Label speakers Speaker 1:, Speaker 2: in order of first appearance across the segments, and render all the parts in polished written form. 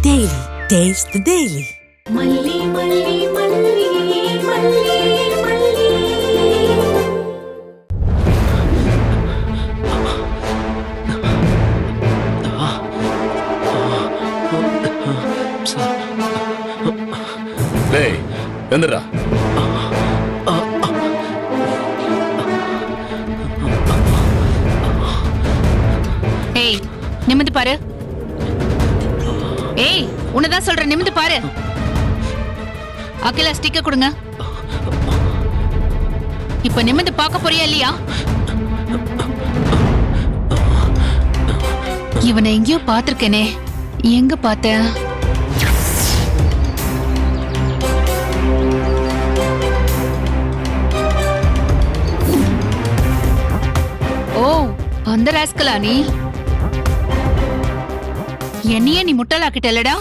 Speaker 1: Daily. Taste the Daily.
Speaker 2: மல்லி மல்லி மல்லி மல்லி மல்லி.
Speaker 3: டேய் எந்திரா.
Speaker 4: ஏய் நிமிந்து பாரு. ஏய் உன்னதான் சொல்ற, நிமிந்து பாரு. அகிலா ஸ்டிக்க கொடுங்க. இப்ப நிமிந்து பார்க்க போறியா இல்லையா? இவனை எங்கேயோ பார்த்திருக்கேனே, எங்க பார்த்தேன்? ஓ அந்த ராஸ்கலா நீ? என்னையே நீ முட்டாளாக்கிட்டலடா.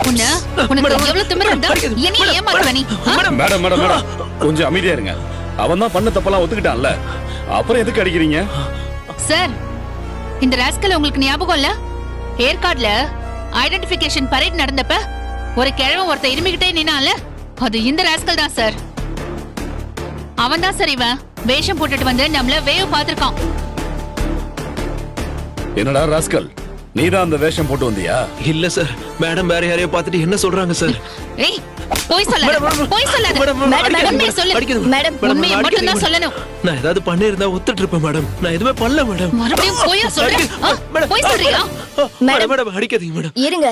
Speaker 4: உனக்கு எவ்வளவு திமிரு இருந்தா என்னையே ஏமாத்துவ நீ?
Speaker 3: மேடம் மேடம் மேடம் கொஞ்சம் அமைதியா இருங்க. அவன் தான் பண்ண தப்பெல்லாம் ஒத்துக்கிட்டான்ல, அப்புறம் எதுக்கு அடிக்கிறீங்க?
Speaker 4: சார், இந்த ராஸ்கல் உங்களுக்கு ஞாபகம் இல்ல? ஏற்காடுல ஐடென்டிபிகேஷன் பரேட் நடந்தப்ப ஒரு கிழவன் ஒருத்த இருமிக்கிட்டே நின்னால, அது இந்த ராஸ்கல் தான் சார். அவன் தான் சார் இவன். வேஷம் போட்டுட்டு வந்து நம்மள வேவ் பார்த்திருக்கான்.
Speaker 3: என்னடா ராஸ்கல், நீதான் அந்த வேஷம் போட்டு வந்தியா?
Speaker 5: இல்ல சார், மேடம் வேற யாரையோ பார்த்துட்டு என்ன சொல்றாங்க சார்?
Speaker 4: ஏய் போய் சொல்லாத, போய் சொல்லாத. மேடம் உண்மையை சொல்லு. மேடம் உண்மையை மட்டும் தான் சொல்லணும்.
Speaker 5: நான் ஏதாவது பண்ணிருந்தா ஒத்துட்டு இருப்பேன் மேடம். நான் எதுவுமே பண்ணல மேடம்.
Speaker 4: மறுபடியும் போய் சொல்றேன். போய் சொல்றியா?
Speaker 5: மேடம் அடிக்காதீங்க மேடம்.
Speaker 6: இருங்க,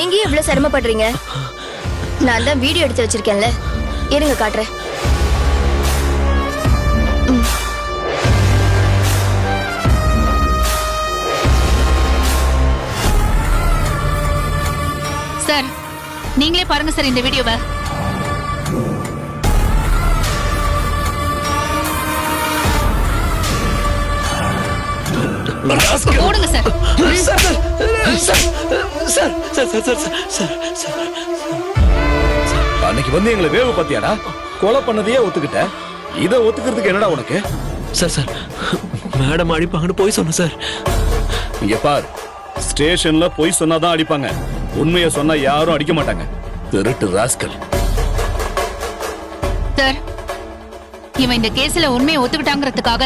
Speaker 6: நீங்க எவ்வளவு சிரமப்படுறீங்க? நான் தான் வீடியோ எடுத்து வச்சிருக்கேன்ல, இருங்க காட்டுறேன்.
Speaker 4: சார் நீங்களே பாருங்க சார் இந்த வீடியோவை. போடுங்க சார்.
Speaker 3: அன்னைக்கு வந்து எங்களை வேவு பாத்தியாடா? கொலை பண்ணதையே ஒத்துக்கிட்ட. இத ஒத்துக்கிறதுக்கு என்னடா உனக்கு?
Speaker 5: சார் மேடம் அடிப்பாங்கன்னு போய் சொன்னேன் சார்.
Speaker 3: இங்க பார், ஸ்டேஷன்ல போய் சொன்னாதான் அடிப்பாங்க, உண்மையை சொன்னா யாரும் அடிக்க மாட்டாங்க. திருட்டு ராஸ்கல்.
Speaker 4: சார், இவன் இந்த கேஸ்ல உண்மையை ஒத்துக்கிட்டாங்கிறதுக்காக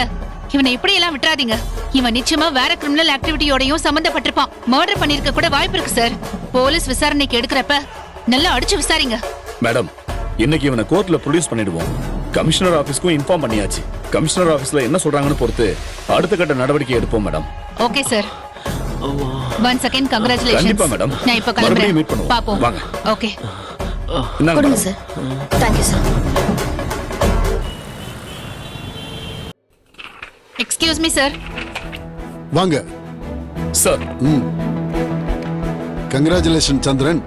Speaker 4: இவனை இப்படி எல்லாம் விட்டுறாதீங்க. இவன் நிச்சயமா வேற கிரிமினல் ஆக்டிவிட்டியோடையும் சம்பந்தப்பட்டிருப்பான். மர்டர் பண்ணிருக்க கூட வாய்ப்பு இருக்கு சார். போலீஸ் விசாரணைக்கு எடுக்கிறப்ப நல்லா அடிச்சு விசாரிங்க.
Speaker 3: மேடம், இன்னைக்கு இவனை கோர்ட்ல ப்ரொடியூஸ் பண்ணிடுவோம். கமிஷனர் ஆபீஸ்க்கும் இன்ஃபார்ம் பண்ணியாச்சு. கமிஷனர் ஆபீஸ்ல என்ன சொல்றாங்கன்னு பொறுத்து அடுத்த கட்ட நடவடிக்கை எடுப்போம் madam.
Speaker 4: Okay sir. One second, congratulations.
Speaker 3: கண்டிப்பா மேடம்.
Speaker 4: நான் இப்ப
Speaker 3: மறுபடியும் மீட்
Speaker 4: கிளம்புறேன்.
Speaker 3: பண்ணுவோம்.
Speaker 4: பாப்போம்.
Speaker 3: வாங்க.
Speaker 4: ஓகே.
Speaker 6: கொடுங்க sir. Thank you sir.
Speaker 4: Excuse me sir.
Speaker 7: வாங்க
Speaker 3: சார்.
Speaker 7: கங்க்ராச்சுலேஷன் சந்திரன்,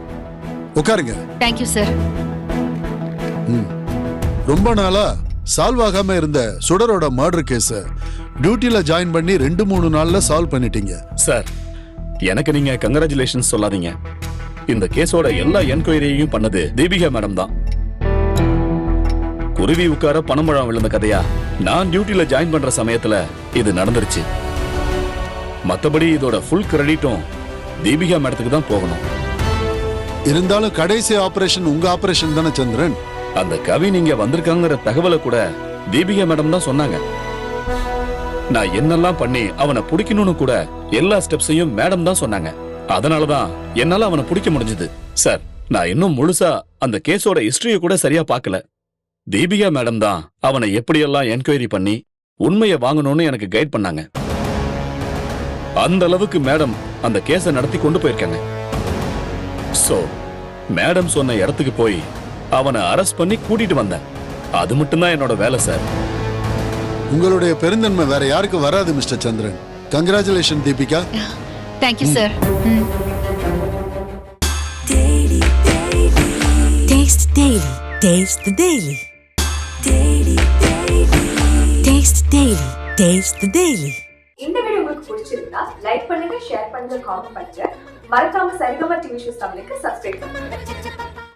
Speaker 7: உட்காருங்க.
Speaker 4: Thank you sir.
Speaker 7: ரொம்ப நாளா சால்வ் ஆகாம இருந்த சுடரோட மர்டர் கேஸ டியூட்டில ஜாயின் பண்ணி 2-3 நாள்ல சால்வ் பண்ணிட்டீங்க.
Speaker 3: சார், எனக்கு நீங்க கங்க்ராச்சுலேஷன் சொல்லாதீங்க. இந்த கேஸோட எல்லா என்கொயரியையும் பண்ணது தீபிகா மேடம் தான். குருவி உட்கார பணம்பழம் விழுந்த கதையா நான் டியூட்டில ஜாயின் பண்ற சமயத்துல இது நடந்துருச்சு. மத்தபடி இதோட ஃபுல் கிரெடிட்டும் தீபிகா மேடத்துக்கு தான் போகணும்.
Speaker 7: இருந்தாலும் கடைசி ஆபரேஷன் உங்க ஆபரேஷன் தானே சந்திரன்?
Speaker 3: அந்த கவி நீங்க வந்திருக்காங்கிற தகவலை கூட தீபிகா மேடம் தான் சொன்னாங்க. நான் என்னெல்லாம் பண்ணி அவனை பிடிக்கணும்னு கூட எல்லா ஸ்டெப்ஸையும் மேடம் தான் சொன்னாங்க. அதனாலதான் என்னால அவனை பிடிக்க முடிஞ்சது. சார், நான் இன்னும் முழுசா அந்த கேஸோட ஹிஸ்டரிய கூட சரியா பார்க்கல. தீபிகா மேடம் தான் அவனை எப்படியெல்லாம் என்கொயரி பண்ணி உண்மையை வாங்கணும்னு எனக்கு கைட் பண்ணாங்க. அந்த அளவுக்கு மேடம் அந்த கேஸை நடத்தி கொண்டு போயிருக்காங்க. சோ மேடம் சொன்ன இடத்துக்கு போய் அவனை அரெஸ்ட் பண்ணி கூட்டிட்டு வந்தேன். அது மட்டும்தான் என்னோட வேலை சார்.
Speaker 7: உங்களுடைய பெருந்தன்மை வேற யாருக்கு வராது mister Chandran. Congratulation Deepika.
Speaker 4: Thank you sir.
Speaker 1: Taste Daily. Taste the Daily. Taste Daily. Taste the Daily.
Speaker 8: இந்த வீடியோ உங்களுக்கு பிடிச்சிருந்தா லைக் பண்ணுங்க, ஷேர் பண்ணுங்க, காமெண்ட் பண்ணுங்க. மறக்காம சரிகமா டிவி ஷோஸ் தமிழுக்கு சப்ஸ்கிரைப் பண்ணுங்க.